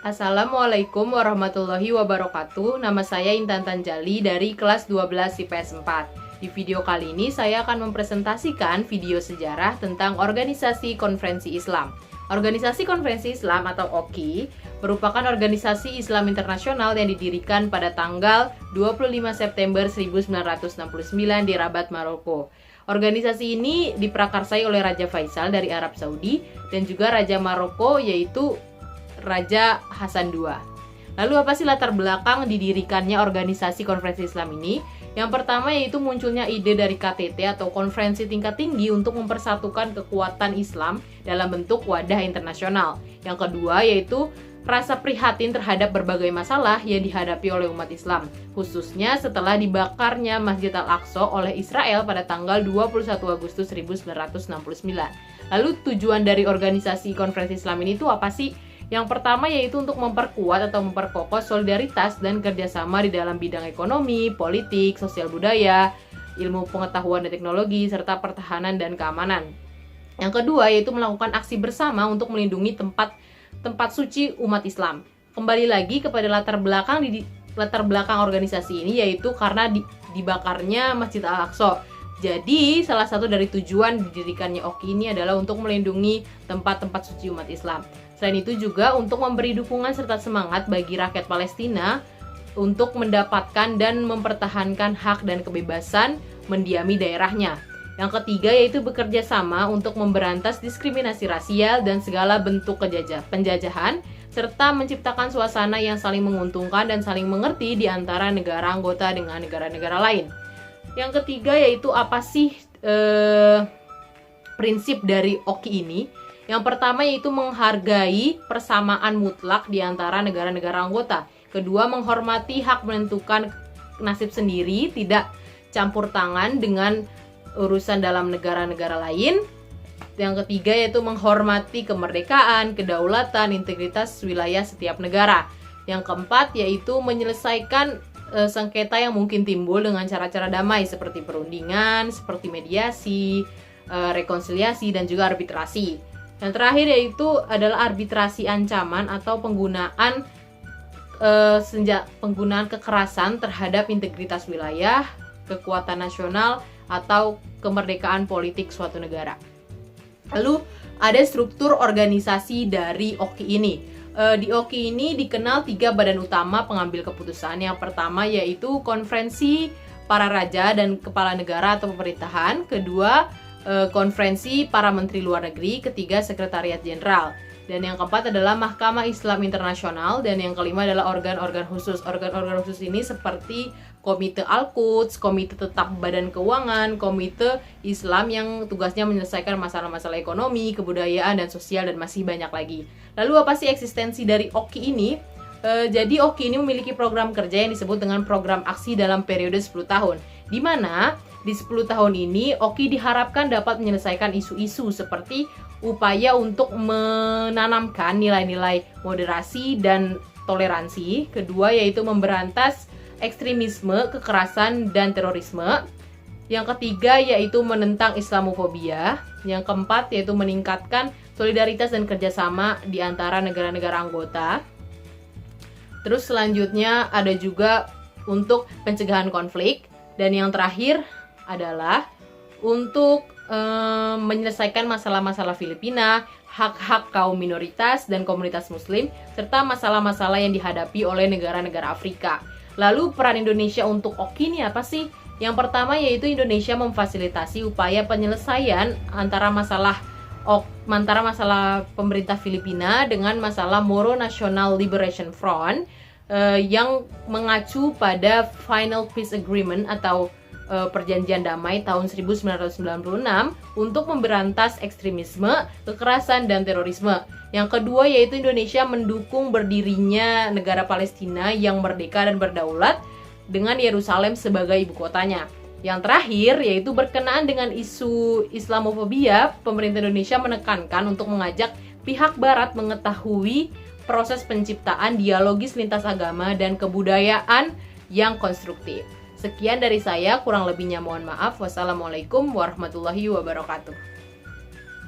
Assalamualaikum warahmatullahi wabarakatuh. Nama saya Intan Tanjali dari kelas 12 IPS 4. Di video kali ini saya akan mempresentasikan video sejarah tentang Organisasi Konferensi Islam. Organisasi Konferensi Islam atau OKI merupakan organisasi Islam internasional yang didirikan pada tanggal 25 September 1969 di Rabat, Maroko. Organisasi ini diprakarsai oleh Raja Faisal dari Arab Saudi dan juga Raja Maroko yaitu Raja Hasan II. Lalu apa sih latar belakang didirikannya organisasi konferensi Islam ini? Yang pertama yaitu munculnya ide dari KTT atau konferensi tingkat tinggi untuk mempersatukan kekuatan Islam dalam bentuk wadah internasional. Yang kedua yaitu rasa prihatin terhadap berbagai masalah yang dihadapi oleh umat Islam, khususnya setelah dibakarnya Masjid Al-Aqsa oleh Israel pada tanggal 21 Agustus 1969. Lalu tujuan dari organisasi konferensi Islam ini itu apa sih? Yang pertama yaitu untuk memperkuat atau memperkokoh solidaritas dan kerjasama di dalam bidang ekonomi, politik, sosial budaya, ilmu pengetahuan dan teknologi, serta pertahanan dan keamanan. Yang kedua yaitu melakukan aksi bersama untuk melindungi tempat suci umat Islam. Kembali lagi kepada latar belakang organisasi ini yaitu karena dibakarnya Masjid Al-Aqsa. Jadi salah satu dari tujuan didirikannya OKI ini adalah untuk melindungi tempat-tempat suci umat Islam. Selain itu juga untuk memberi dukungan serta semangat bagi rakyat Palestina untuk mendapatkan dan mempertahankan hak dan kebebasan mendiami daerahnya. Yang ketiga yaitu bekerja sama untuk memberantas diskriminasi rasial dan segala bentuk penjajahan, serta menciptakan suasana yang saling menguntungkan dan saling mengerti di antara negara anggota dengan negara-negara lain. Yang ketiga yaitu apa sih prinsip dari OKI ini? Yang pertama yaitu menghargai persamaan mutlak di antara negara-negara anggota. Kedua, menghormati hak menentukan nasib sendiri, tidak campur tangan dengan urusan dalam negara-negara lain. Yang ketiga yaitu menghormati kemerdekaan, kedaulatan, integritas wilayah setiap negara. Yang keempat yaitu menyelesaikan sengketa yang mungkin timbul dengan cara-cara damai seperti perundingan, seperti mediasi, rekonsiliasi, dan juga arbitrasi. Yang terakhir yaitu adalah arbitrasi ancaman atau penggunaan kekerasan terhadap integritas wilayah, kekuatan nasional, atau kemerdekaan politik suatu negara. Lalu ada struktur organisasi dari OKI ini. Di OKI ini dikenal 3 badan utama pengambil keputusan. Yang pertama yaitu Konferensi Para Raja dan Kepala Negara atau Pemerintahan. Kedua, Konferensi Para Menteri Luar Negeri. Ketiga, Sekretariat Jenderal. Dan yang keempat adalah Mahkamah Islam Internasional. Dan yang kelima adalah organ-organ khusus. Organ-organ khusus ini seperti Komite Al-Quds, Komite Tetap Badan Keuangan, Komite Islam yang tugasnya menyelesaikan masalah-masalah ekonomi, kebudayaan, dan sosial, dan masih banyak lagi. Lalu apa sih eksistensi dari OKI ini? Jadi OKI ini memiliki program kerja yang disebut dengan program aksi dalam periode 10 tahun. Di mana di 10 tahun ini OKI diharapkan dapat menyelesaikan isu-isu seperti upaya untuk menanamkan nilai-nilai moderasi dan toleransi. Kedua yaitu memberantas ekstremisme, kekerasan, dan terorisme. Yang ketiga yaitu menentang Islamofobia. Yang keempat yaitu meningkatkan solidaritas dan kerjasama di antara negara-negara anggota. Terus selanjutnya ada juga untuk pencegahan konflik. Dan yang terakhir adalah untuk menyelesaikan masalah-masalah Filipina, hak-hak kaum minoritas dan komunitas muslim, serta masalah-masalah yang dihadapi oleh negara-negara Afrika. Lalu peran Indonesia untuk OKI ini apa sih? Yang pertama yaitu Indonesia memfasilitasi upaya penyelesaian antara masalah pemerintah Filipina dengan masalah Moro National Liberation Front yang mengacu pada Final Peace Agreement atau Perjanjian Damai tahun 1996 untuk memberantas ekstremisme, kekerasan, dan terorisme. Yang kedua yaitu Indonesia mendukung berdirinya negara Palestina yang merdeka dan berdaulat dengan Yerusalem sebagai ibu kotanya. Yang terakhir yaitu berkenaan dengan isu Islamofobia, pemerintah Indonesia menekankan untuk mengajak pihak Barat mengetahui proses penciptaan dialogis lintas agama dan kebudayaan yang konstruktif. Sekian dari saya, kurang lebihnya mohon maaf. Wassalamualaikum warahmatullahi wabarakatuh.